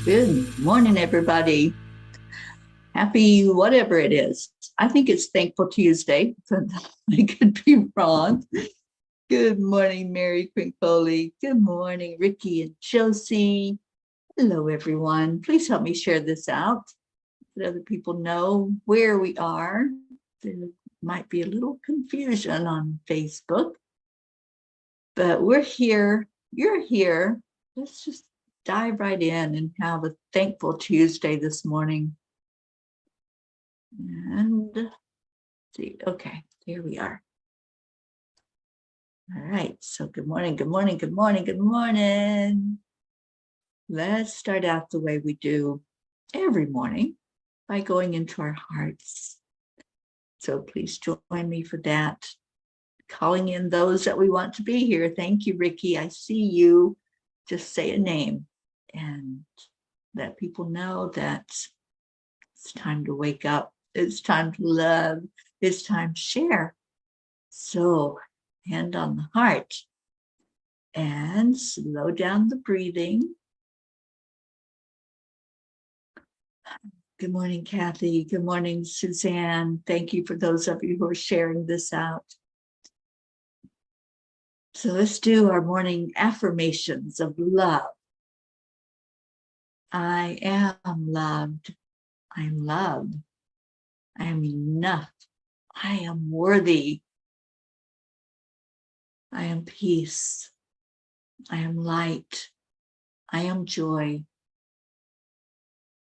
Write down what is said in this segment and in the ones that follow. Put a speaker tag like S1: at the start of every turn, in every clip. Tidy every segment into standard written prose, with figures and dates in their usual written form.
S1: Good morning, everybody. Happy whatever it is. I think it's Thankful Tuesday, but I could be wrong. Good morning, Mary Quinkfoley. Good morning, Ricky and Josie. Hello, everyone. Please help me share this out so that other people know where we are. There might be a little confusion on Facebook, but we're here. You're here. Let's just dive right in and have a Thankful Tuesday this morning. And see, okay, here we are. All right, so good morning, good morning, good morning, good morning. Let's start out the way we do every morning by going into our hearts. So please join me for that. Calling in those that we want to be here. Thank you, Ricky. I see you. Just say a name and let people know that it's time to wake up. It's time to love. It's time to share. So, hand on the heart and slow down the breathing. Good morning, Kathy. Good morning, Suzanne. Thank you for those of you who are sharing this out. So let's do our morning affirmations of love. I am loved. I am loved. I am enough. I am worthy. I am peace. I am light. I am joy.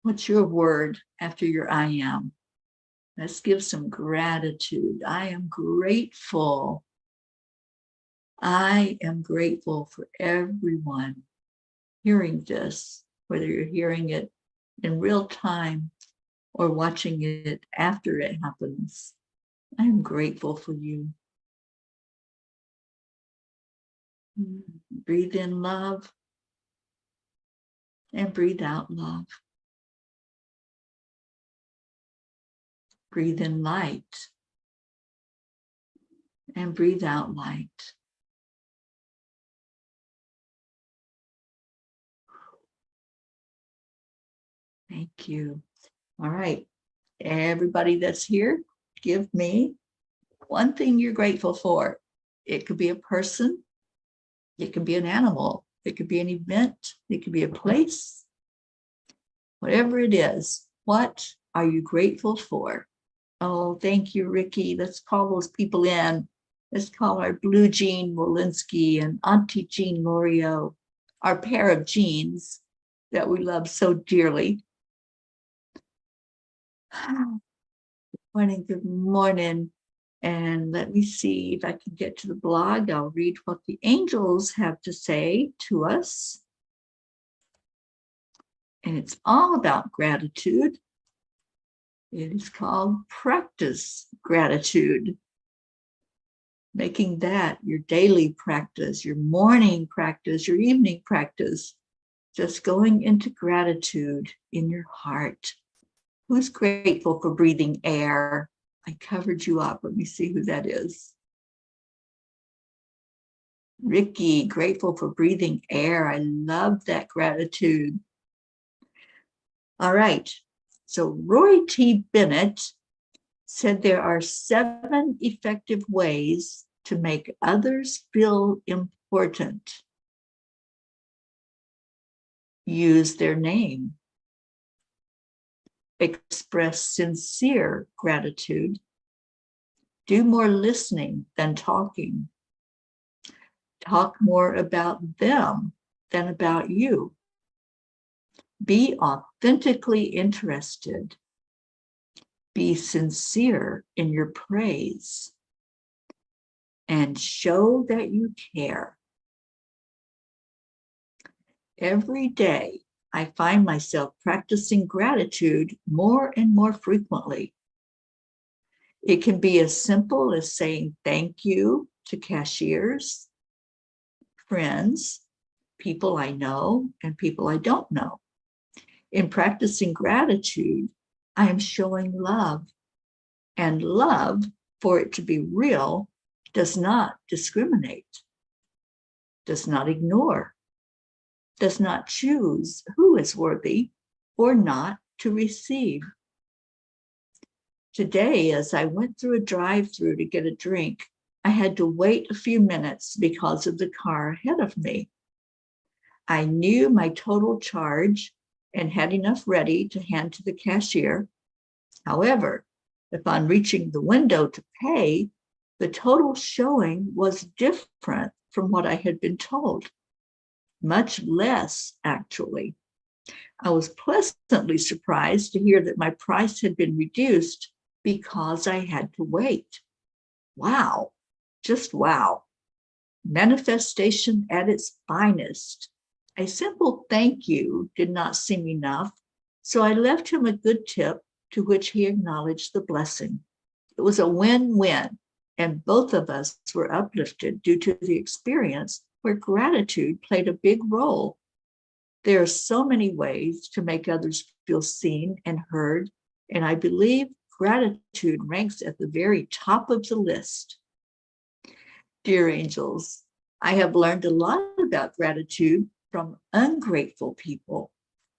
S1: What's your word after your I am? Let's give some gratitude. I am grateful. I am grateful for everyone hearing this, whether you're hearing it in real time or watching it after it happens. I am grateful for you. Breathe in love and breathe out love. Breathe in light and breathe out light. Thank you. All right, everybody that's here, give me one thing you're grateful for. It could be a person, it could be an animal, it could be an event, it could be a place. Whatever it is, what are you grateful for? Oh, thank you, Ricky. Let's call those people in. Let's call our Blue Jean Walensky and Auntie Jean Lorio, our pair of jeans that we love so dearly. Good morning, good morning. And let me see if I can get to the blog. I'll read what the angels have to say to us. And it's all about gratitude. It is called Practice Gratitude. Making that your daily practice, your morning practice, your evening practice. Just going into gratitude in your heart. Who's grateful for breathing air? I covered you up. Let me see who that is. Ricky, grateful for breathing air. I love that gratitude. All right. So Roy T. Bennett said there are 7 effective ways to make others feel important. Use their name. Express sincere gratitude. Do more listening than talking. Talk more about them than about you. Be authentically interested. Be sincere in your praise. And show that you care. Every day, I find myself practicing gratitude more and more frequently. It can be as simple as saying thank you to cashiers, friends, people I know, and people I don't know. In practicing gratitude, I am showing love. And love, for it to be real, does not discriminate, does not ignore, does not choose who is worthy or not to receive. Today, as I went through a drive-through to get a drink, I had to wait a few minutes because of the car ahead of me. I knew my total charge and had enough ready to hand to the cashier. However, upon reaching the window to pay, the total showing was different from what I had been told. Much less, actually. I was pleasantly surprised to hear that my price had been reduced because I had to wait. Wow, just wow. Manifestation at its finest. A simple thank you did not seem enough, so I left him a good tip, to which he acknowledged the blessing. It was a win-win, and both of us were uplifted due to the experience where gratitude played a big role. There are so many ways to make others feel seen and heard, and I believe gratitude ranks at the very top of the list. Dear angels, I have learned a lot about gratitude from ungrateful people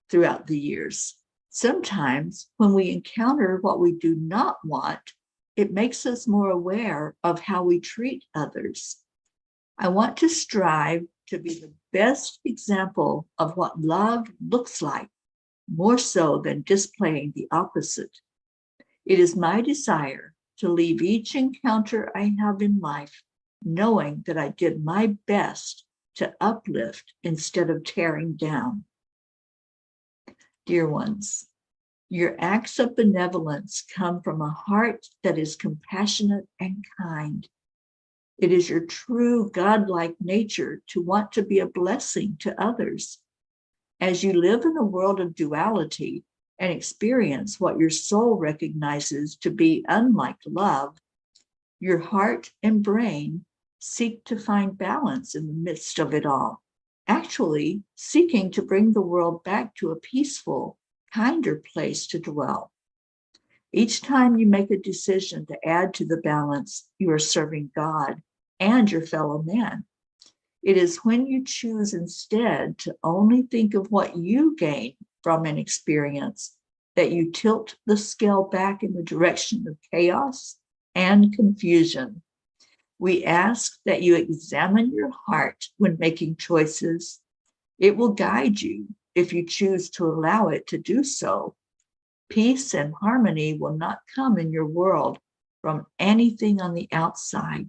S1: throughout the years. Sometimes when we encounter what we do not want, it makes us more aware of how we treat others. I want to strive to be the best example of what love looks like, more so than displaying the opposite. It is my desire to leave each encounter I have in life knowing that I did my best to uplift instead of tearing down. Dear ones, your acts of benevolence come from a heart that is compassionate and kind. It is your true godlike nature to want to be a blessing to others. As you live in a world of duality and experience what your soul recognizes to be unlike love, your heart and brain seek to find balance in the midst of it all, actually seeking to bring the world back to a peaceful, kinder place to dwell. Each time you make a decision to add to the balance, you are serving God and your fellow man. It is when you choose instead to only think of what you gain from an experience that you tilt the scale back in the direction of chaos and confusion. We ask that you examine your heart when making choices. It will guide you if you choose to allow it to do so. Peace and harmony will not come in your world from anything on the outside.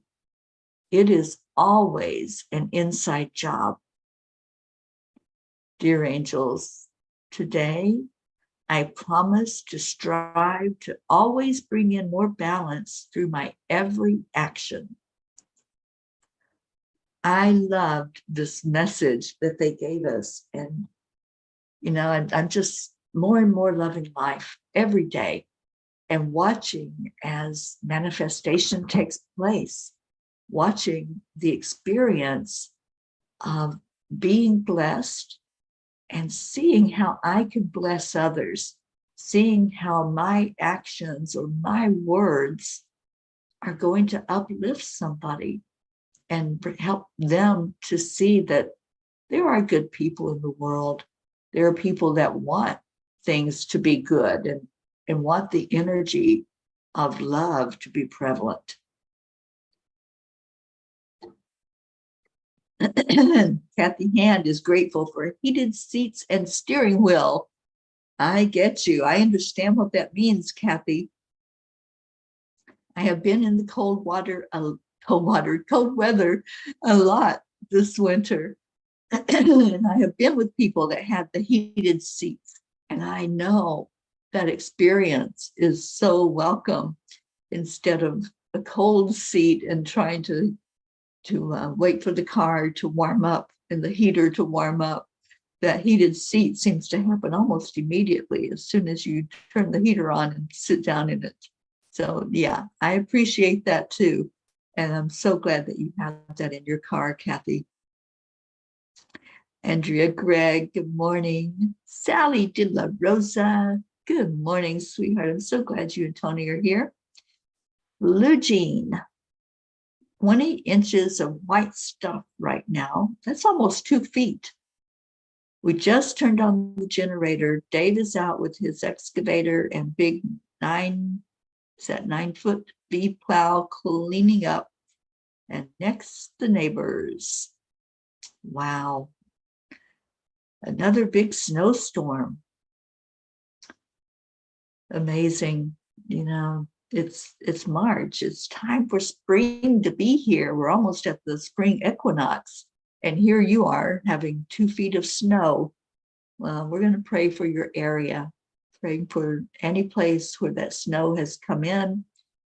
S1: It is always an inside job. Dear angels, today I promise to strive to always bring in more balance through my every action. I loved this message that they gave us. And, I'm just more and more loving life every day and watching as manifestation takes place, watching the experience of being blessed and seeing how I can bless others, seeing how my actions or my words are going to uplift somebody and help them to see that there are good people in the world. There are people that want things to be good and want the energy of love to be prevalent. Kathy Hand is grateful for heated seats and steering wheel. I get you. I understand what that means, Kathy. I have been in the cold weather a lot this winter. And I have been with people that had the heated seats. And I know that experience is so welcome instead of a cold seat and trying to wait for the car to warm up and the heater to warm up. That heated seat seems to happen almost immediately as soon as you turn the heater on and sit down in it. So yeah, I appreciate that too. And I'm so glad that you have that in your car, Kathy. Andrea Gregg, good morning. Sally De La Rosa, good morning, sweetheart. I'm so glad you and Tony are here. Lou Jean, 20 inches of white stuff right now. That's almost 2 feet. We just turned on the generator. Dave is out with his excavator and big 9-foot V plow cleaning up. And next, the neighbors. Wow. Another big snowstorm. Amazing. You know, it's March. It's time for spring to be here. We're almost at the spring equinox. And here you are having 2 feet of snow. Well, we're going to pray for your area, praying for any place where that snow has come in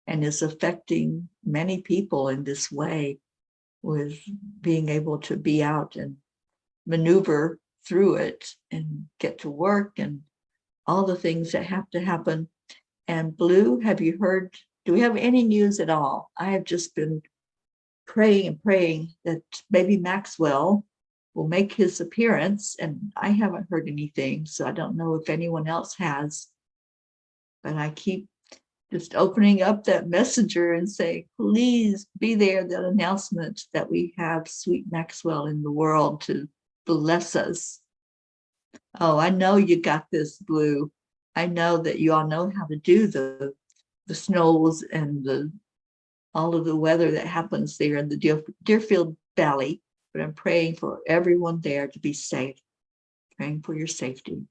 S1: and is affecting many people in this way, with being able to be out and maneuver through it and get to work and all the things that have to happen. And Blue, have you heard, do we have any news at all? I have just been praying and praying that maybe Maxwell will make his appearance, and I haven't heard anything, so I don't know if anyone else has. But I keep just opening up that messenger and say, please be there, that announcement that we have sweet Maxwell in the world to bless us. Oh, I know you got this, Blue. I know that you all know how to do the snows and all of the weather that happens there in the Deerfield Valley. But I'm praying for everyone there to be safe, praying for your safety.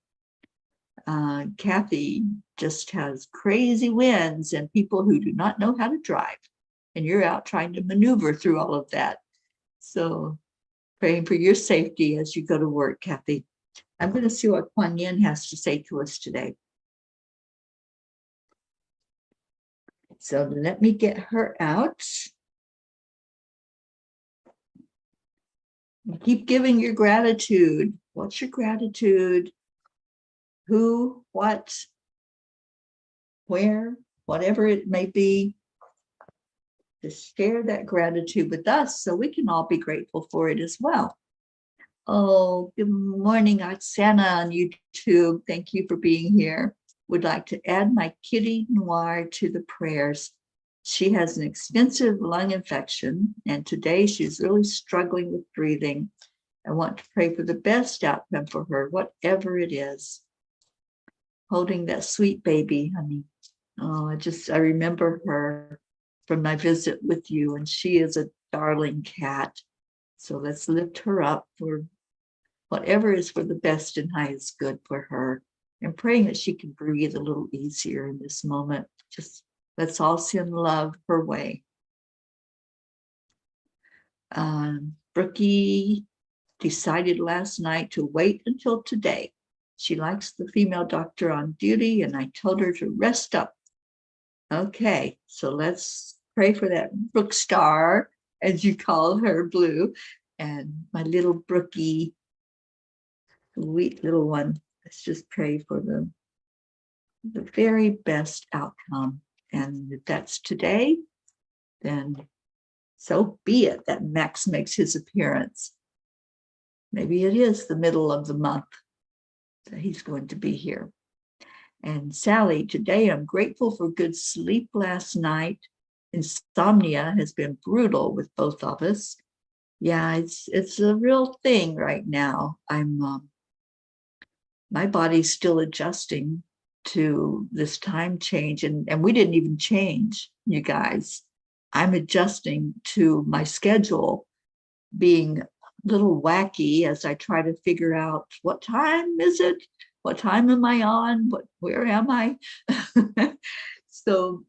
S1: Kathy just has crazy winds and people who do not know how to drive. And you're out trying to maneuver through all of that. So praying for your safety as you go to work, Kathy. I'm going to see what Kuan Yin has to say to us today. So let me get her out. Keep giving your gratitude. What's your gratitude? Who, what, where, whatever it may be. Just share that gratitude with us so we can all be grateful for it as well. Oh, good morning, Oksana on YouTube. Thank you for being here. Would like to add my kitty Noir to the prayers. She has an extensive lung infection, and today she's really struggling with breathing. I want to pray for the best outcome for her, whatever it is. Holding that sweet baby, honey. Oh, I remember her from my visit with you, and she is a darling cat. So let's lift her up for whatever is for the best and highest good for her, and praying that she can breathe a little easier in this moment. Just let's all send love her way. Brookie decided last night to wait until today. She likes the female doctor on duty, and I told her to rest up. Okay, so let's pray for that Brooke Star, as you call her, Blue, and my little Brookie, sweet little one. Let's just pray for the very best outcome. And if that's today, then so be it that Max makes his appearance. Maybe it is the middle of the month that he's going to be here. And Sally, today I'm grateful for good sleep last night. Insomnia has been brutal with both of us. Yeah, it's a real thing right now. My body's still adjusting to this time change, and we didn't even change, you guys. I'm adjusting to my schedule being a little wacky as I try to figure out what time is it? What time am I on? Where am I? So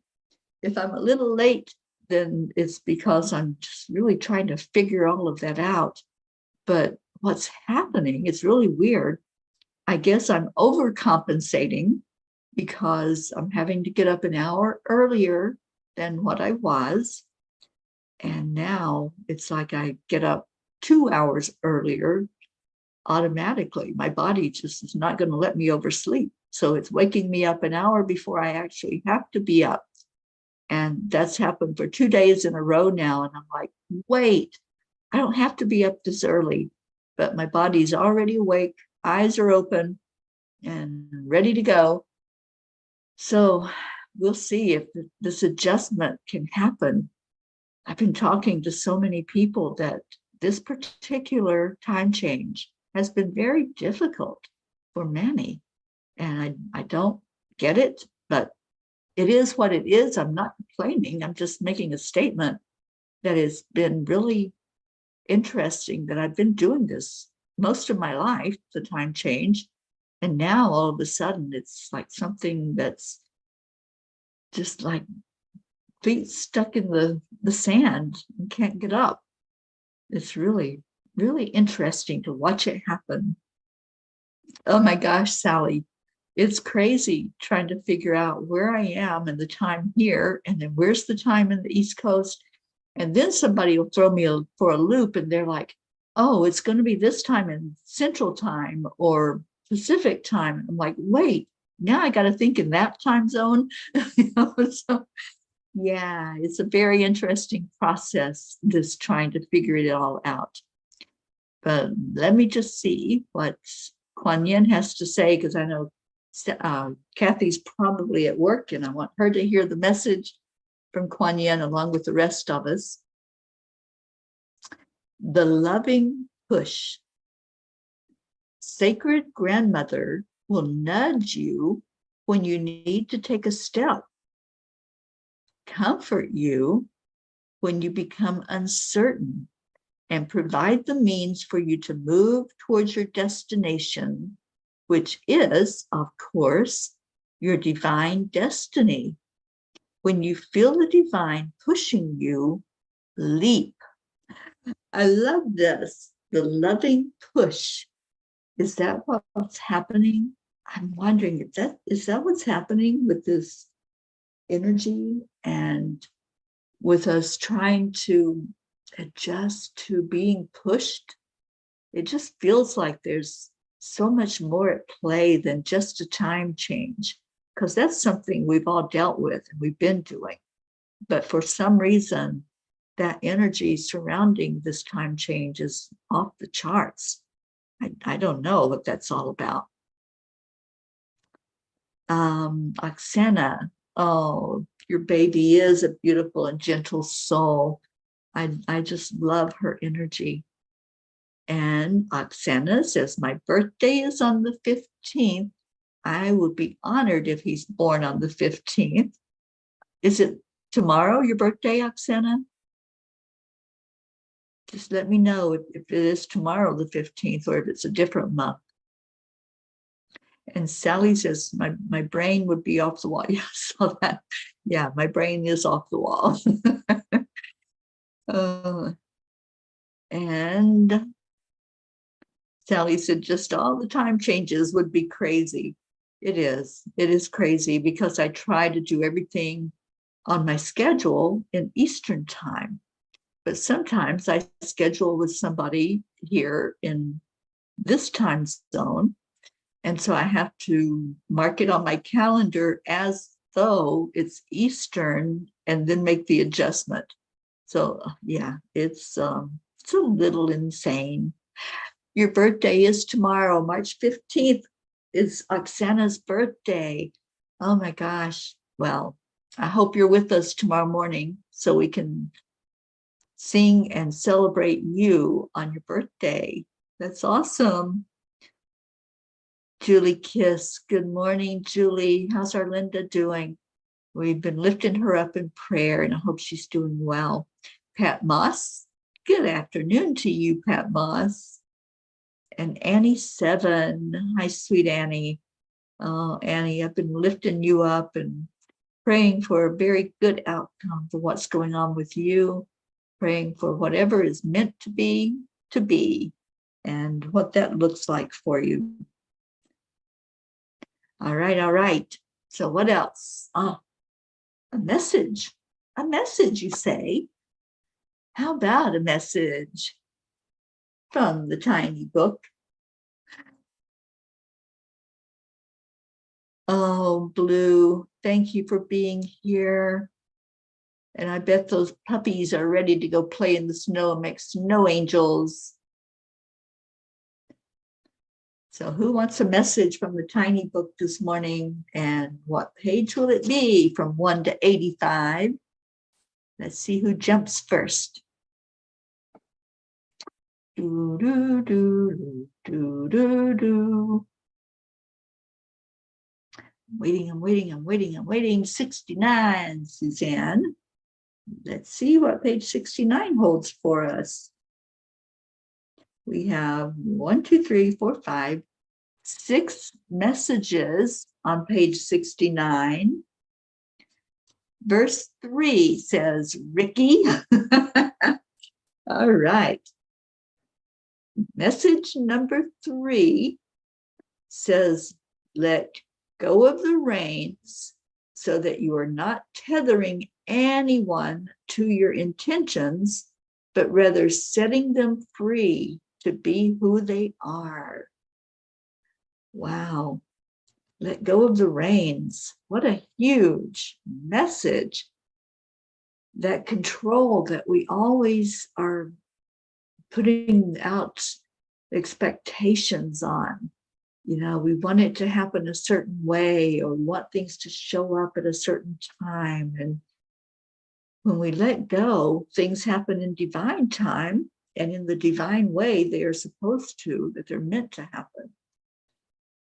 S1: if I'm a little late, then it's because I'm just really trying to figure all of that out. But what's happening is really weird. I guess I'm overcompensating because I'm having to get up an hour earlier than what I was. And now it's like I get up 2 hours earlier automatically. My body just is not going to let me oversleep. So it's waking me up an hour before I actually have to be up. And that's happened for 2 days in a row now. And I'm like, wait, I don't have to be up this early, but my body's already awake. Eyes are open and ready to go. So we'll see if this adjustment can happen. I've been talking to so many people that this particular time change has been very difficult for many. And I don't get it, but it is what it is. I'm not complaining. I'm just making a statement that has been really interesting, that I've been doing this most of my life, the time change. And now all of a sudden it's like something that's just like feet stuck in the sand and can't get up. It's really, really interesting to watch it happen. Oh my gosh, Sally, it's crazy trying to figure out where I am and the time here, and then where's the time in the East Coast. And then somebody will throw me for a loop and they're like, oh, it's going to be this time in Central Time or Pacific Time. I'm like, wait, now I got to think in that time zone. So yeah, it's a very interesting process, this trying to figure it all out. But let me just see what Kuan Yin has to say, because I know Kathy's probably at work and I want her to hear the message from Kuan Yin along with the rest of us. The loving push. Sacred grandmother will nudge you when you need to take a step, comfort you when you become uncertain, and provide the means for you to move towards your destination, which is, of course, your divine destiny. When you feel the divine pushing you, leap. I love this, the loving push. Is that what's happening? I'm wondering if is that what's happening with this energy and with us trying to adjust to being pushed? It just feels like there's so much more at play than just a time change, because that's something we've all dealt with and we've been doing. But for some reason, that energy surrounding this time change is off the charts. I don't know what that's all about. Oksana, oh, your baby is a beautiful and gentle soul. I just love her energy. And Oksana says, my birthday is on the 15th. I would be honored if he's born on the 15th. Is it tomorrow, your birthday, Oksana? Just let me know if it is tomorrow, the 15th, or if it's a different month. And Sally says, my brain would be off the wall. Yeah, so that, yeah, my brain is off the wall. And Sally said, just all the time changes would be crazy. It is crazy, because I try to do everything on my schedule in Eastern time. But sometimes I schedule with somebody here in this time zone. And so I have to mark it on my calendar as though it's Eastern and then make the adjustment. So yeah, it's a little insane. Your birthday is tomorrow, March 15th is Oksana's birthday. Oh my gosh. Well, I hope you're with us tomorrow morning so we can sing and celebrate you on your birthday. That's awesome. Julie Kiss, good morning, Julie. How's our Linda doing? We've been lifting her up in prayer, and I hope she's doing well. Pat Moss, good afternoon to you, Pat Moss. And Annie 7, hi, sweet Annie. Annie, I've been lifting you up and praying for a very good outcome for what's going on with you, praying for whatever is meant to be, and what that looks like for you. All right. So what else? Oh, a message, you say? How about a message from the tiny book? Oh, Blue, thank you for being here. And I bet those puppies are ready to go play in the snow and make snow angels. So who wants a message from the tiny book this morning? And what page will it be from 1 to 85? Let's see who jumps first. Do, do, do, do, do, do. I'm waiting. 69, Suzanne. Let's see what page 69 holds for us. We have 1, 2, 3, 4, 5, 6 messages on page 69. Verse 3 says, Ricky. All right. Message number 3 says, let go of the reins so that you are not tethering anyone to your intentions, but rather setting them free to be who they are. Wow. Let go of the reins. What a huge message. That control that we always are putting out expectations on. You know, we want it to happen a certain way, or we want things to show up at a certain time. And when we let go, things happen in divine time and in the divine way they are supposed to, that they're meant to happen.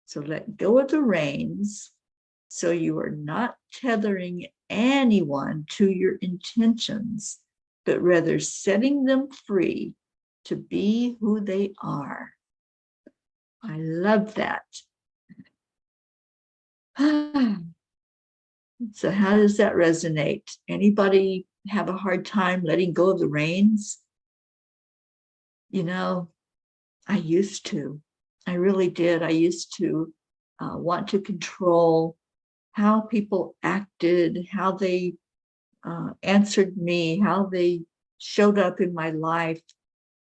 S1: So let go of the reins so you are not tethering anyone to your intentions, but rather setting them free to be who they are. I love that. So how does that resonate? Anybody have a hard time letting go of the reins? You know, I used to. I really did. I used to want to control how people acted, how they answered me, how they showed up in my life.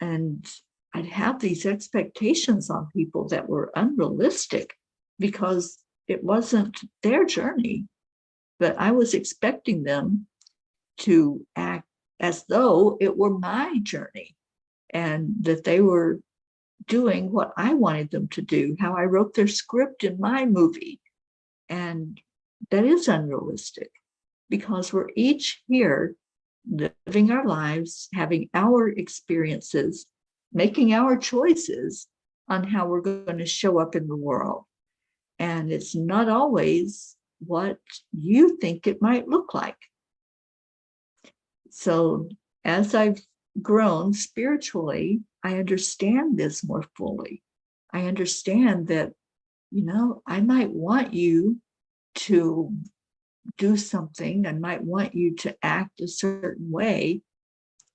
S1: And I'd have these expectations on people that were unrealistic because it wasn't their journey, but I was expecting them to act as though it were my journey and that they were doing what I wanted them to do, how I wrote their script in my movie. And that is unrealistic because we're each here living our lives, having our experiences, making our choices on how we're going to show up in the world. And it's not always what you think it might look like. So as I've grown spiritually, I understand this more fully. I understand that, you know, I might want you to do something. I might want you to act a certain way,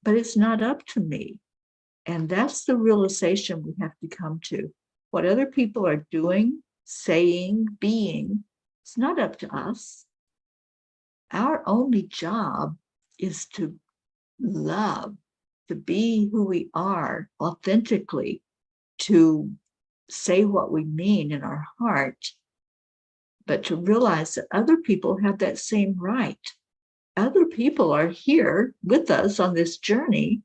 S1: but it's not up to me. And that's the realization we have to come to. What other people are doing, saying, being, it's not up to us. Our only job is to love, to be who we are authentically, to say what we mean in our heart, but to realize that other people have that same right. Other people are here with us on this journey,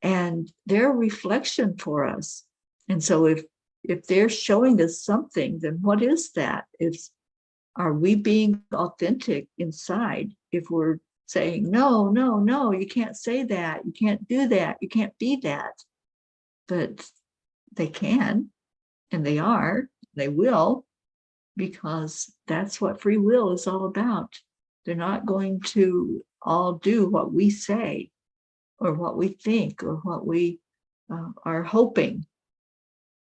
S1: and they're a reflection for us. And so if they're showing us something, then what is that? Are we being authentic inside? If we're saying, no, no, no, you can't say that, you can't do that, you can't be that. But they can, and they are, they will, because that's what free will is all about. They're not going to all do what we say or what we think or what we are hoping.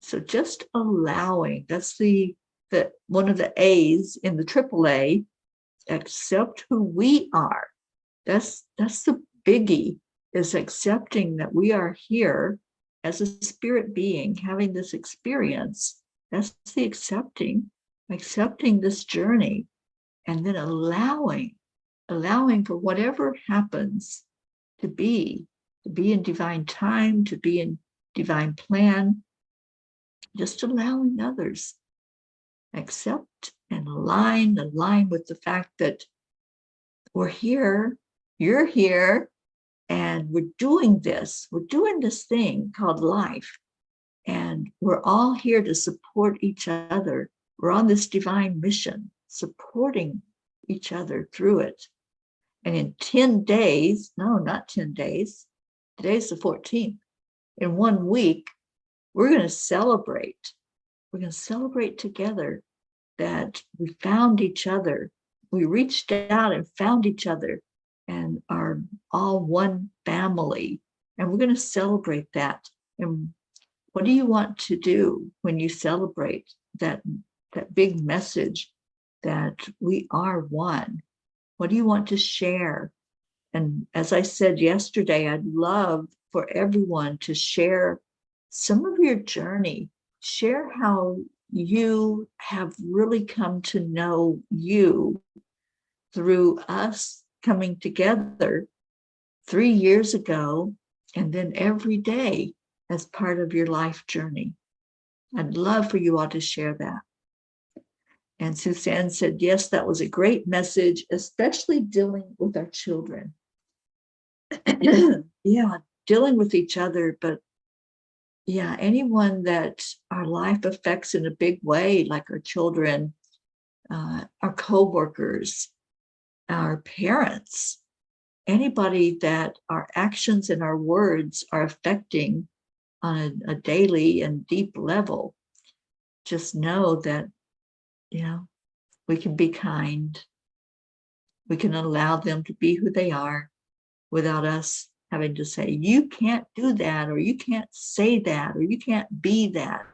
S1: So just allowing, that's the one of the A's in the AAA, accept who we are. That's the biggie, is accepting that we are here as a spirit being having this experience. That's the accepting this journey, and then allowing for whatever happens to be in divine time, to be in divine plan, just allowing others. Accept and align with the fact that we're here, you're here, and we're doing this thing called life. And we're all here to support each other. We're on this divine mission, supporting each other through it. And in 10 days, no, not 10 days, today's the 14th. in 1 week, we're going to celebrate. We're going to celebrate together that we found each other. We reached out and found each other and are all one family. And we're going to celebrate that. And what do you want to do when you celebrate that big message that we are one? What do you want to share? And as I said yesterday, I'd love for everyone to share some of your journey. Share how you have really come to know you through us coming together 3 years ago, and then every day as part of your life journey. I'd love for you all to share that. And Suzanne said, yes, that was a great message, especially dealing with our children. Yeah, dealing with each other, but yeah, anyone that our life affects in a big way, like our children, our co-workers, our parents, anybody that our actions and our words are affecting on a daily and deep level, just know that, we can be kind. We can allow them to be who they are without us having to say, you can't do that, or you can't say that, or you can't be that.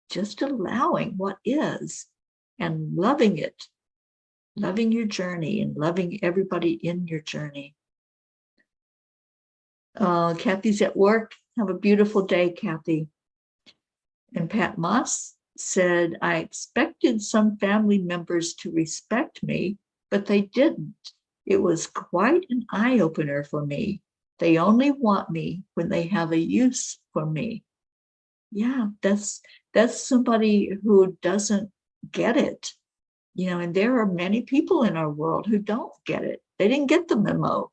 S1: Just allowing what is and loving it, loving your journey and loving everybody in your journey. Kathy's at work. Have a beautiful day, Kathy. And Pat Moss said, I expected some family members to respect me, but they didn't. It was quite an eye-opener for me. They only want me when they have a use for me. Yeah, that's somebody who doesn't get it. And there are many people in our world who don't get it. They didn't get the memo.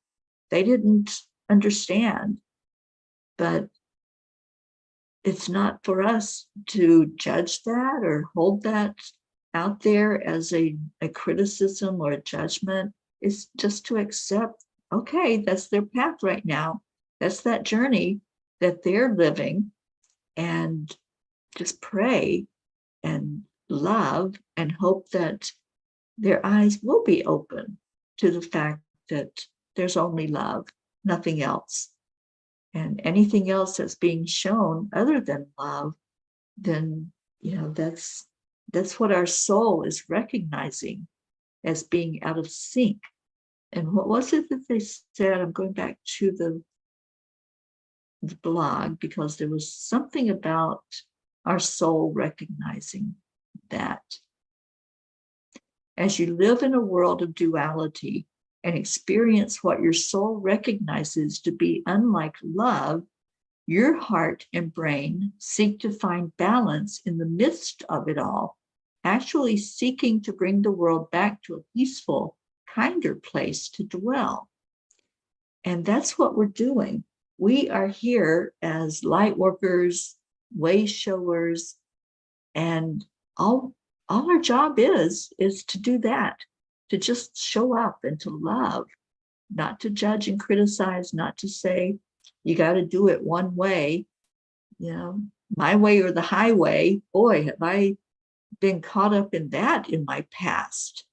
S1: They didn't understand. But it's not for us to judge that or hold that out there as a criticism or a judgment. It's just to accept, okay, that's their path right now. That's that journey that they're living, and just pray and love and hope that their eyes will be open to the fact that there's only love, nothing else. And anything else that's being shown other than love, then, that's what our soul is recognizing as being out of sync. And what was it that they said? I'm going back to the blog, because there was something about our soul recognizing that. As you live in a world of duality and experience what your soul recognizes to be unlike love, your heart and brain seek to find balance in the midst of it all, actually seeking to bring the world back to a peaceful, kinder place to dwell. And that's what we're doing. We are here as light workers, way showers, and all our job is to do that, to just show up and to love, not to judge and criticize, not to say, you got to do it one way, my way or the highway. Boy, have I been caught up in that in my past,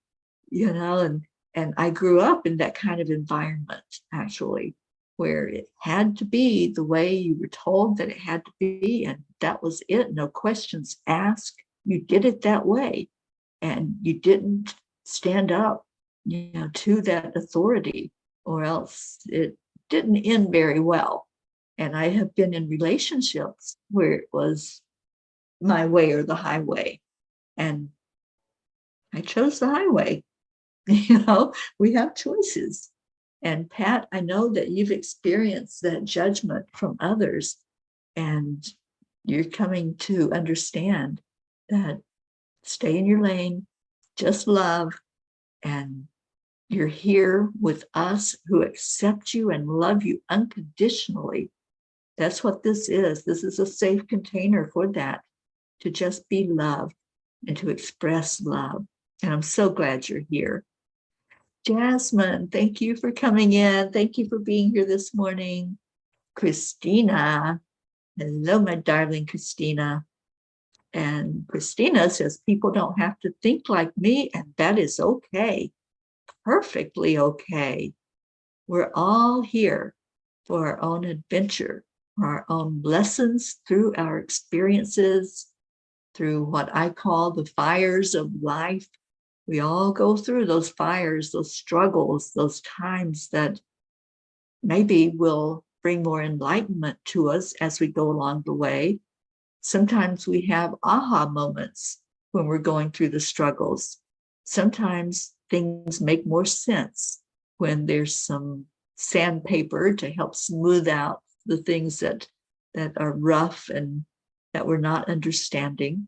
S1: and I grew up in that kind of environment, actually, where it had to be the way you were told that it had to be, and that was it. No questions asked. You did it that way, and you didn't stand up, to that authority, or else it didn't end very well. And I have been in relationships where it was my way or the highway, and I chose the highway. We have choices. And Pat, I know that you've experienced that judgment from others, and you're coming to understand that stay in your lane, just love, and you're here with us who accept you and love you unconditionally. That's what this is. This is a safe container for that, to just be loved and to express love. And I'm so glad you're here. Jasmine, thank you for coming in. Thank you for being here this morning. Christina, Hello, my darling Christina. And Christina says, people don't have to think like me, and that is okay. Perfectly okay. We're all here for our own adventure, for our own lessons through our experiences, through what I call the fires of life. We all go through those fires, those struggles, those times that maybe will bring more enlightenment to us as we go along the way. Sometimes we have aha moments when we're going through the struggles. Sometimes things make more sense when there's some sandpaper to help smooth out the things that are rough and that we're not understanding.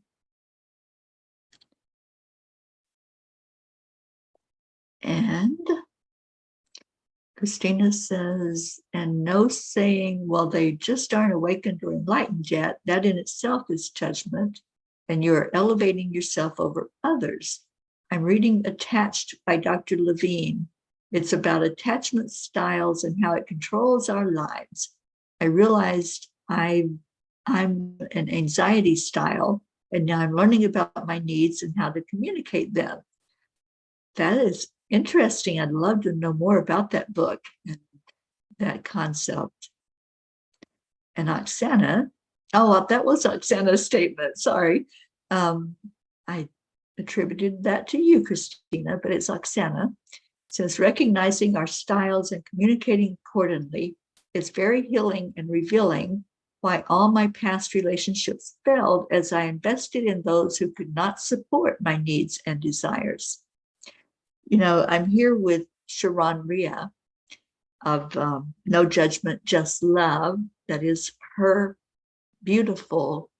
S1: And Christina says, and no saying, well, they just aren't awakened or enlightened yet. That in itself is judgment, and you're elevating yourself over others. I'm reading Attached by Dr. Levine. It's about attachment styles and how it controls our lives. I realized I'm an anxiety style, and now I'm learning about my needs and how to communicate them. That is interesting. I'd love to know more about that book and that concept. And Oksana, oh, that was Oksana's statement. Sorry. I attributed that to you, Christina, but it's Oksana. It says, recognizing our styles and communicating accordingly is very healing and revealing why all my past relationships failed as I invested in those who could not support my needs and desires. You know, I'm here with Sharon Ria of No Judgment, Just Love. That is her beautiful,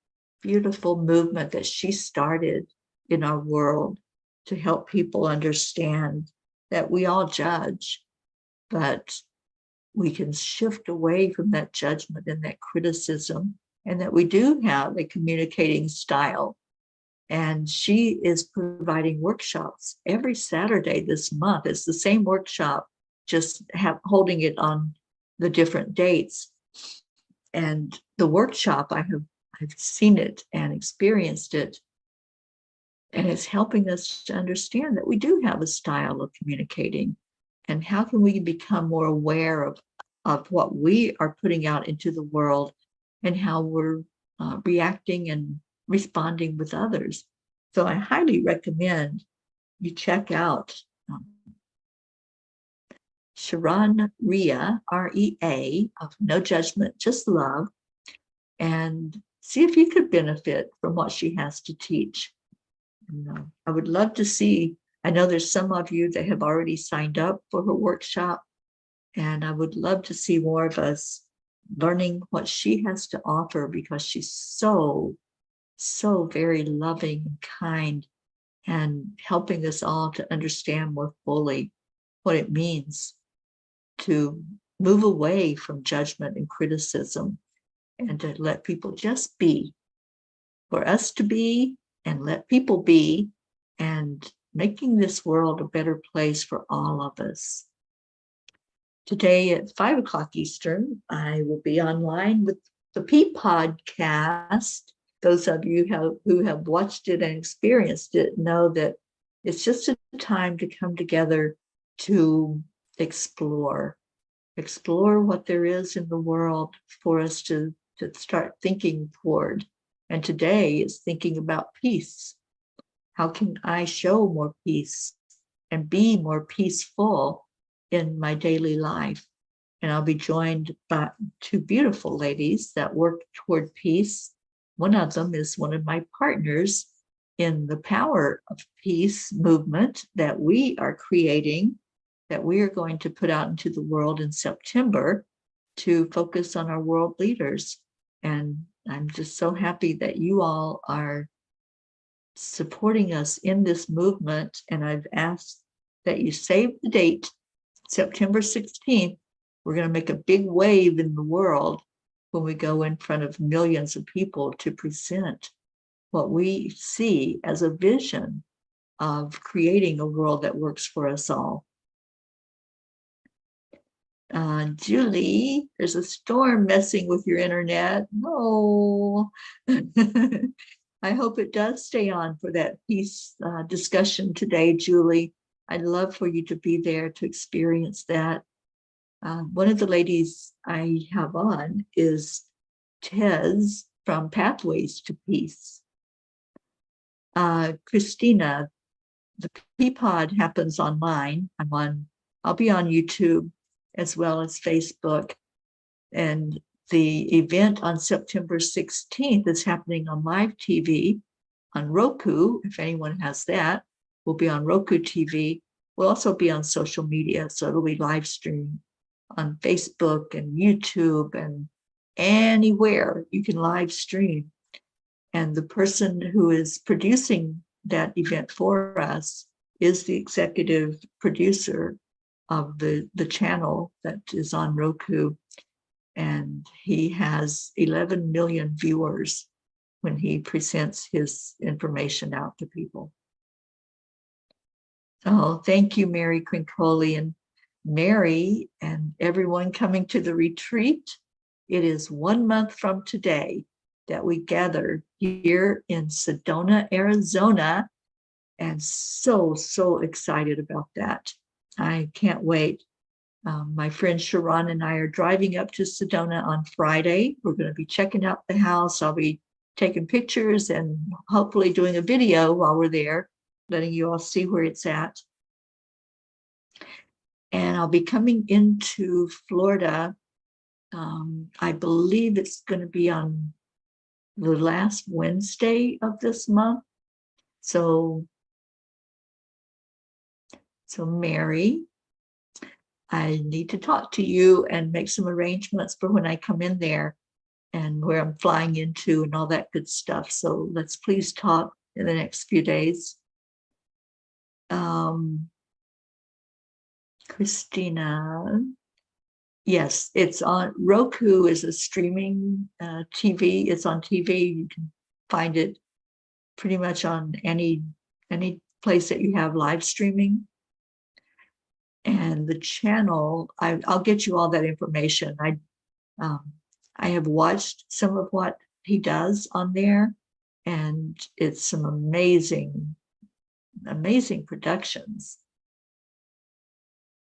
S1: beautiful movement that she started in our world to help people understand that we all judge, but we can shift away from that judgment and that criticism, and that we do have a communicating style. And she is providing workshops every Saturday this month. It's the same workshop, just holding it on the different dates. And the workshop, I've seen it and experienced it. And it's helping us to understand that we do have a style of communicating. And how can we become more aware of what we are putting out into the world and how we're reacting and responding with others. So I highly recommend you check out Sharon Ria, R-E-A, of No Judgment, Just Love, and see if you could benefit from what she has to teach. And, I would love to see, I know there's some of you that have already signed up for her workshop, and I would love to see more of us learning what she has to offer, because she's so very loving and kind, and helping us all to understand more fully what it means to move away from judgment and criticism, and to let people just be, for us to be, and let people be, and making this world a better place for all of us. Today at 5 o'clock Eastern, I will be online with the P podcast. Those of you who have watched it and experienced it know that it's just a time to come together to explore what there is in the world for us to start thinking toward. And today is thinking about peace. How can I show more peace and be more peaceful in my daily life? And I'll be joined by two beautiful ladies that work toward peace. One of them is one of my partners in the Power of Peace movement that we are creating, that we are going to put out into the world in September to focus on our world leaders. And I'm just so happy that you all are supporting us in this movement. And I've asked that you save the date, September 16th. We're going to make a big wave in the world when we go in front of millions of people to present what we see as a vision of creating a world that works for us all. Julie, there's a storm messing with your internet. No. I hope it does stay on for that peace discussion today, Julie. I'd love for you to be there to experience that. One of the ladies I have on is Tez from Pathways to Peace. Christina, the P-Pod happens online. I'll be on YouTube as well as Facebook. And the event on September 16th is happening on live TV on Roku. If anyone has that, we'll be on Roku TV. We'll also be on social media, so it'll be live streamed on Facebook and YouTube and anywhere you can live stream. And the person who is producing that event for us is the executive producer of the channel that is on Roku. And he has 11 million viewers when he presents his information out to people. Oh, thank you, Mary Quincoli and Mary and everyone coming to the retreat. It is 1 month from today that we gather here in Sedona, Arizona, and so excited about that. I can't wait. My friend Sharon and I are driving up to Sedona on Friday. We're going to be checking out the house. I'll be taking pictures and hopefully doing a video while we're there, letting you all see where it's at. And I'll be coming into Florida. I believe it's going to be on the last Wednesday of this month. So Mary, I need to talk to you and make some arrangements for when I come in there and where I'm flying into and all that good stuff. So let's please talk in the next few days. Christina, yes, it's on Roku is a streaming TV. It's on TV. You can find it pretty much on any place that you have live streaming. And the channel, I'll get you all that information. I have watched some of what he does on there, and it's some amazing productions.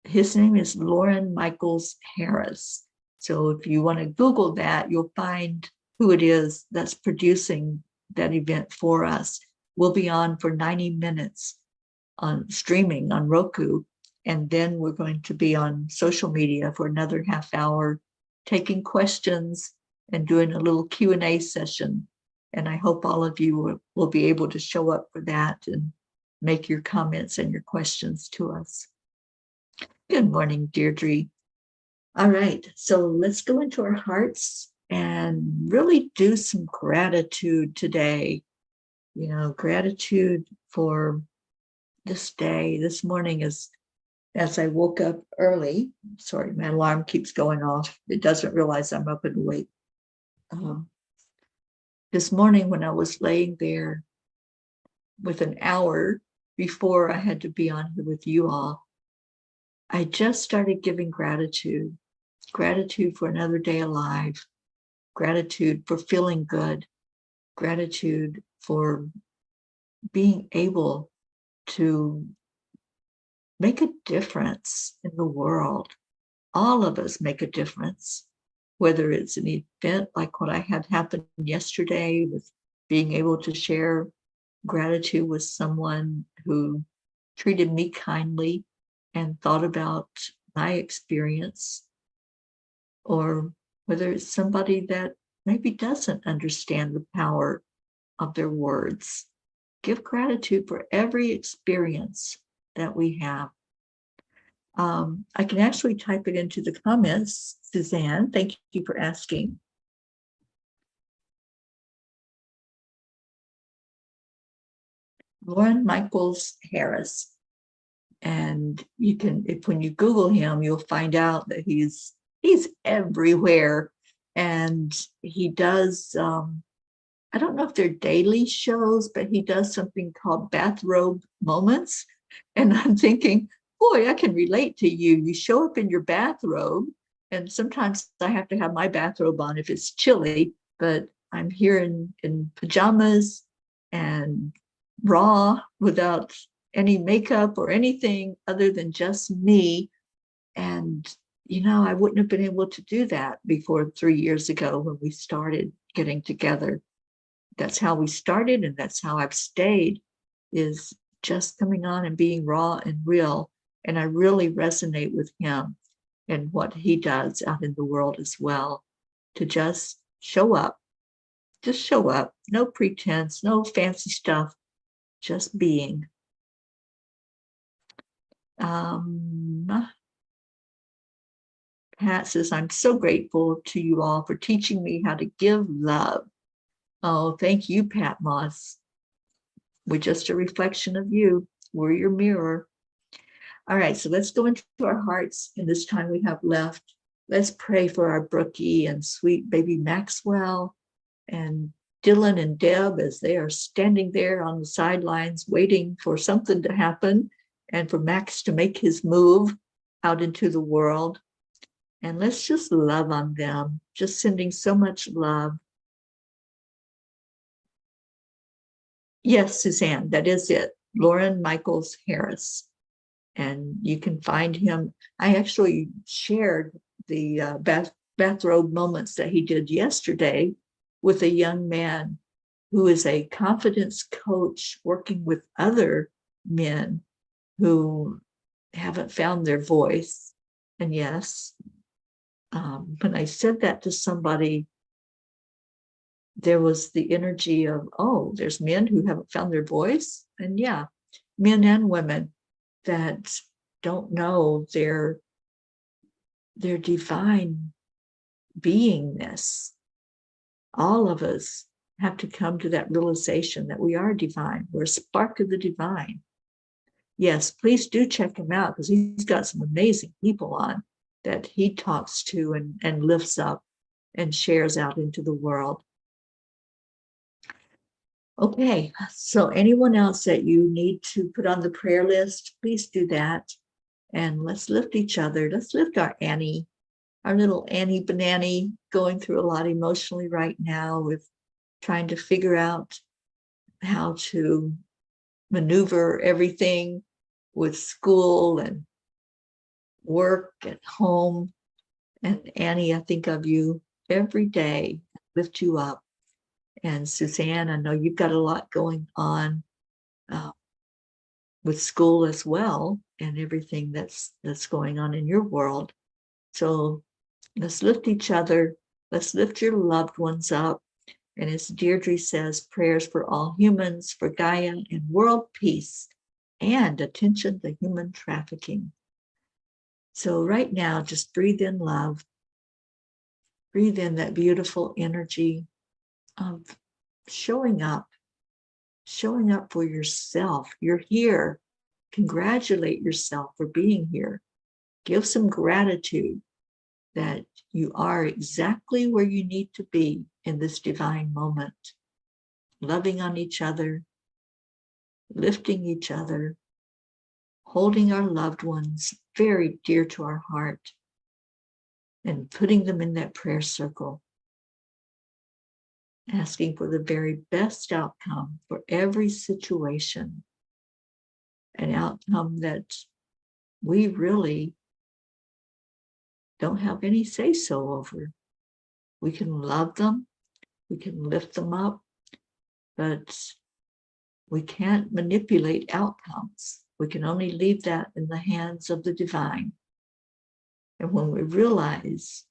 S1: His name is Lauren Michaels Harris. So if you want to Google that, you'll find who it is that's producing that event for us. We'll be on for 90 minutes on streaming on Roku. And then we're going to be on social media for another half hour, taking questions and doing a little Q&A session. And I hope all of you will be able to show up for that and make your comments and your questions to us. Good morning, Deirdre. All right, so let's go into our hearts and really do some gratitude today. You know, gratitude for this day. This morning is, as I woke up early, sorry, my alarm keeps going off. It doesn't realize I'm up and awake. This morning when I was laying there with an hour before I had to be on here with you all, I just started giving gratitude. Gratitude for another day alive. Gratitude for feeling good. Gratitude for being able to make a difference in the world. All of us make a difference, whether it's an event like what I had happen yesterday with being able to share gratitude with someone who treated me kindly and thought about my experience, or whether it's somebody that maybe doesn't understand the power of their words. Give gratitude for every experience that we have. I can actually type it into the comments. Suzanne, thank you for asking. Lauren Michaels Harris. And you can, when you Google him, you'll find out that he's everywhere. And he does, I don't know if they're daily shows, but he does something called Bathrobe Moments. And I'm thinking, boy, I can relate to you. You show up in your bathrobe, and sometimes I have to have my bathrobe on if it's chilly, but I'm here in pajamas and raw without any makeup or anything other than just me. And, I wouldn't have been able to do that before 3 years ago when we started getting together. That's how we started, and that's how I've stayed, is just coming on and being raw and real. And I really resonate with him and what he does out in the world as well, to just show up, no pretense, no fancy stuff, just being. Pat says, I'm so grateful to you all for teaching me how to give love. Oh, thank you, Pat Moss. We're just a reflection of you. We're your mirror. All right, so let's go into our hearts in this time we have left. Let's pray for our Brookie and sweet baby Maxwell and Dylan and Deb as they are standing there on the sidelines waiting for something to happen and for Max to make his move out into the world. And let's just love on them, just sending so much love. Yes, Suzanne, that is it. Lauren Michaels Harris. And you can find him. I actually shared the bathrobe moments that he did yesterday with a young man who is a confidence coach working with other men who haven't found their voice. And yes, when I said that to somebody, there was the energy of, oh, there's men who haven't found their voice. And yeah, men and women that don't know their divine beingness. All of us have to come to that realization that we are divine. We're a spark of the divine. Yes, please do check him out, because he's got some amazing people on that he talks to and lifts up and shares out into the world. Okay, so anyone else that you need to put on the prayer list, please do that. And let's lift each other. Let's lift our Annie, our little Annie Banani, going through a lot emotionally right now with trying to figure out how to maneuver everything with school and work at home. And Annie, I think of you every day, lift you up. And Suzanne, I know you've got a lot going on with school as well, and everything that's going on in your world. So let's lift each other. Let's lift your loved ones up. And as Deirdre says, prayers for all humans, for Gaia and world peace, and attention to human trafficking. So right now, just breathe in love. Breathe in that beautiful energy of showing up for yourself. You're here. Congratulate yourself for being here. Give some gratitude that you are exactly where you need to be in this divine moment. Loving on each other, lifting each other, holding our loved ones very dear to our heart, and putting them in that prayer circle, asking for the very best outcome for every situation, an outcome that we really don't have any say-so over. We can love them, we can lift them up, but we can't manipulate outcomes. We can only leave that in the hands of the divine. And when we realize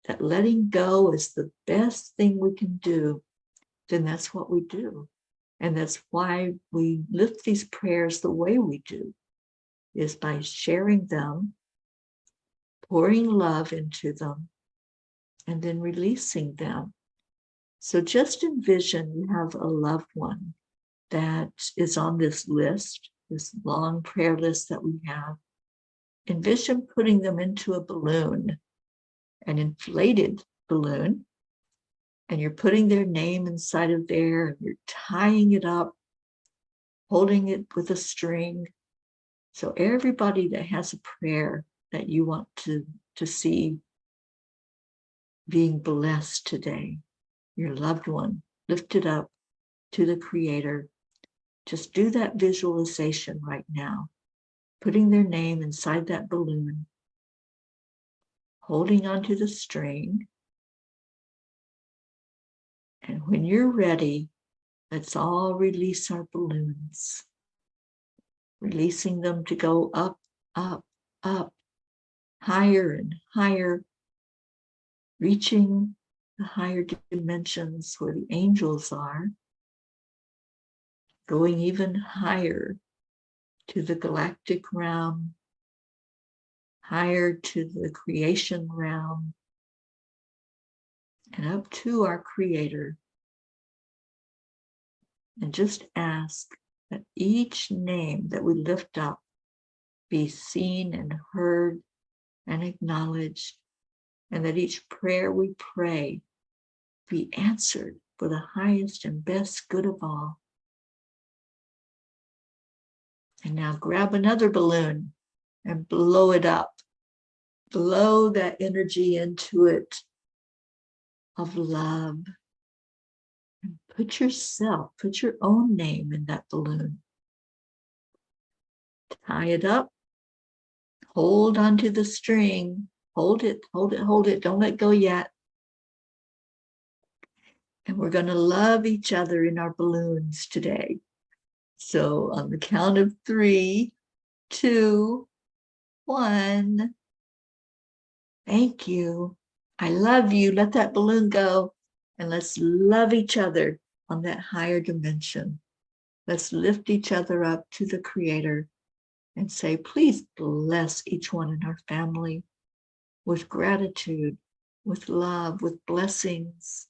S1: that letting go is the best thing we can do, then that's what we do. And that's why we lift these prayers the way we do, is by sharing them, pouring love into them, and then releasing them. So just envision you have a loved one that is on this list, this long prayer list that we have. Envision putting them into a balloon, an inflated balloon, and you're putting their name inside of there, and you're tying it up, holding it with a string, So everybody that has a prayer that you want to see being blessed today, your loved one, lift it up to the Creator. Just do that visualization right now, putting their name inside that balloon, holding onto the string. And when you're ready, let's all release our balloons, releasing them to go up, up, up, higher and higher, reaching the higher dimensions where the angels are, going even higher to the galactic realm, higher to the creation realm, and up to our Creator. And just ask that each name that we lift up be seen and heard and acknowledged, and that each prayer we pray be answered for the highest and best good of all. And now grab another balloon and blow it up. Blow that energy into it of love. And put your own name in that balloon. Tie it up. Hold onto the string. Hold it, hold it, hold it. Don't let go yet. And we're going to love each other in our balloons today. So on the count of 3, 2, 1. Thank you. I love you. Let that balloon go. And let's love each other on that higher dimension. Let's lift each other up to the Creator and say, please bless each one in our family with gratitude, with love, with blessings,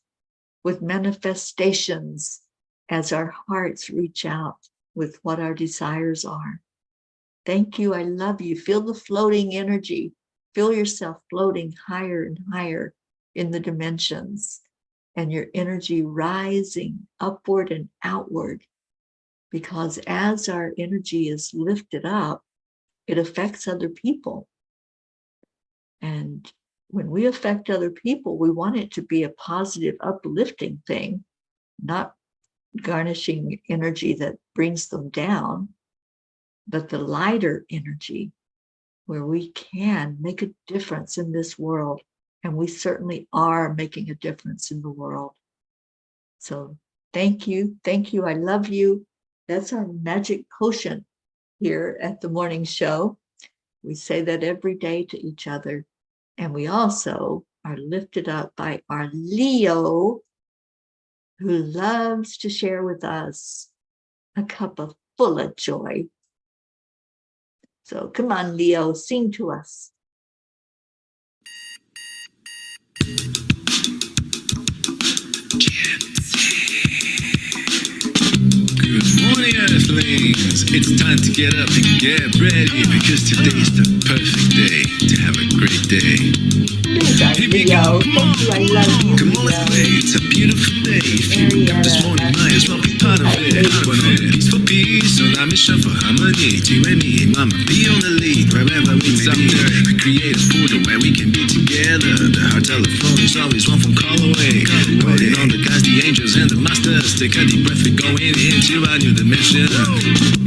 S1: with manifestations as our hearts reach out with what our desires are. Thank you. I love you. Feel the floating energy. Feel yourself floating higher and higher in the dimensions, and your energy rising upward and outward, because as our energy is lifted up, it affects other people. And when we affect other people, we want it to be a positive, uplifting thing, not garnishing energy that brings them down, but the lighter energy where we can make a difference in this world. And we certainly are making a difference in the world. So thank you. Thank you. I love you. That's our magic potion here at the morning show. We say that every day to each other. And we also are lifted up by our Leo, who loves to share with us a cup of full of joy. So come on, Leo, sing to us.
S2: Good morning, Earthlings. It's time to get up and get ready, because today's the perfect day to have a great day. Here we go. Come on.
S1: I love you.
S2: Come on, let's play. It's a beautiful day. If you wake up this morning, might as well be part of it. Peace for peace, on our mission for harmony. You and me, mama, be on the lead. Wherever we may be, we create a portal where we can be together. The heart telephone is always one phone call away. Calling on the guys, the angels, and the masters. Take a deep breath, we're going into a new dimension.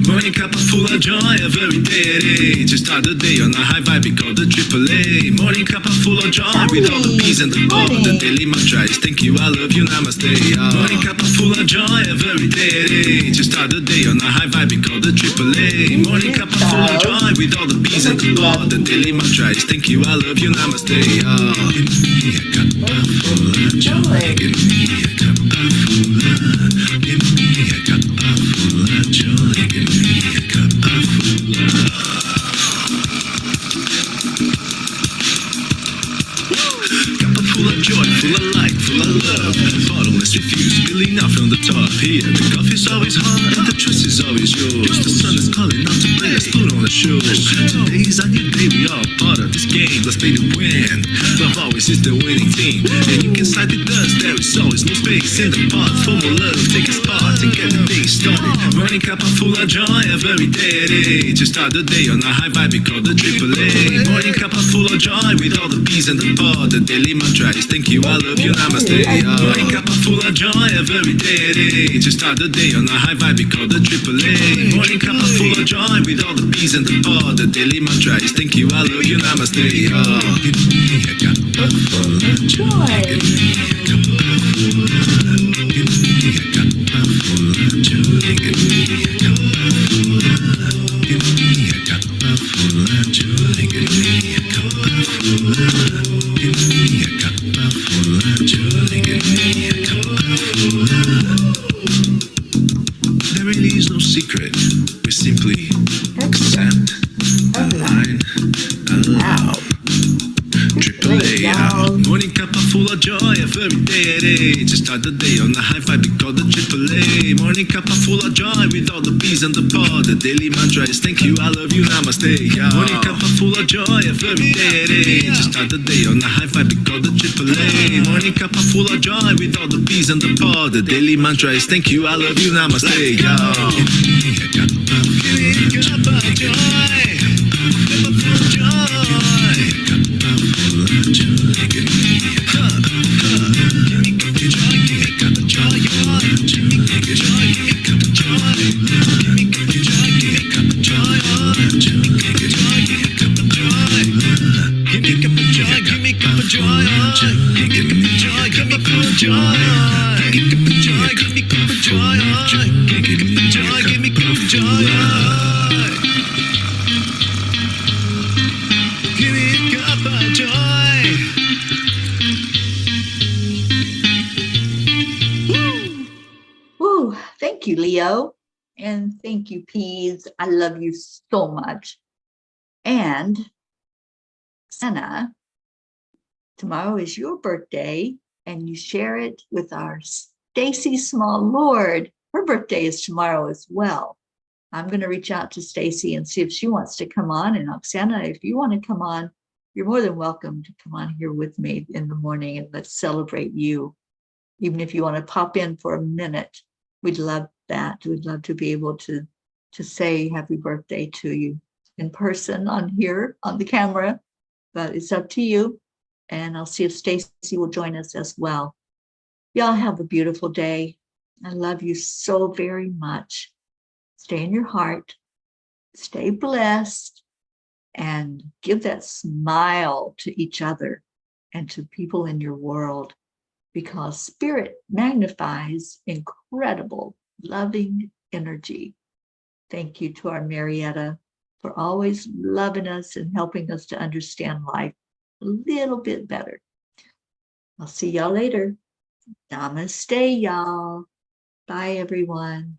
S2: Morning cup of full of joy every day. To start the day on a high vibe, we call the AAA. Morning cup of full of joy with all the P's and the O's. The daily mantra is thank you, I love you, namaste. Morning cup of full of joy every day. To start the day on a high vibe, we call the AAA. Morning cup of full of joy with all the P's and the O's. The daily mantra is thank you, I love you, namaste. Give me a cup of full of joy. Give me a cup of full of. Give me a cup of full of joy. Give me a cup of full of. Cup of full of joy, full of light, full of love. Bottomless refuse, spilling out from the top. Here, the coffee's always hot and the trust is is always yours. The sun is calling out to play, let's put on a show. Today's a new day, we all part of this game. Let's play to win. Love always is the winning team. And you can side with us, there is always no space in the pot. For more love, take a spot and get the day started. Morning cup of full of joy, every day. To start the day on a high vibe, we call the AAA. Morning cup of full of joy with all the peas and the pod. The daily mantra is thank you, I love you, namaste. Morning cup of full of joy, every day. To start the day on a high vibe, we call the AAA. Morning cup of full of joy with all the peas and the pod. The daily mantra is thank you, I love you, namaste. Give me a cup of full of joy. Give me a cup of full of love. Give me a cup of full of joy. Give me a cup of full of love. Give me a cup of full of joy. Give me a cup of full of love. Give me a cup of full of joy. Give me a cup of full of love. There really is no secret. We simply accept, align, allow. AAA, morning cup of full of joy every day. Just start the day on a high vibe, we call the AAA. Morning cup of full of joy with all the peas and the pod. The daily mantra is thank you, I love you, namaste. Morning cup of full of joy every day. Just start the day on a high vibe, we call the AAA. Morning cup of full of joy with all the peas and the pod. The daily mantra is thank you, I love you, namaste. Give me a cup of joy. Cup of joy. Give me a cup of joy. Give me a cup of joy. Give me a cup of joy. Give me a cup of joy. Give me a cup of joy. Give me a cup of joy. Give me a cup of joy. Give me a cup of joy. Give me a cup of joy. Give me a cup of joy. Give me a cup of joy. Give me a cup of joy. Give me a cup of joy. Give me a cup of joy. Give me a cup of joy. Give me a cup of joy. Give me a cup of joy. Give me a cup of joy.
S1: Woo! Thank you, Leo. And thank you, Peas. I love you so much. And Senna, tomorrow is your birthday, and you share it with our Stacy Small Lord. Her birthday is tomorrow as well. I'm going to reach out to Stacy and see if she wants to come on. And Oksana, if you want to come on, you're more than welcome to come on here with me in the morning, and let's celebrate you. Even if you want to pop in for a minute, we'd love that. We'd love to be able to say happy birthday to you in person on here on the camera, but it's up to you. And I'll see if Stacy will join us as well. Y'all have a beautiful day. I love you so very much. Stay in your heart, stay blessed, and give that smile to each other and to people in your world, because spirit magnifies incredible, loving energy. Thank you to our Marietta for always loving us and helping us to understand life a little bit better. I'll see y'all later. Namaste, y'all. Bye, everyone.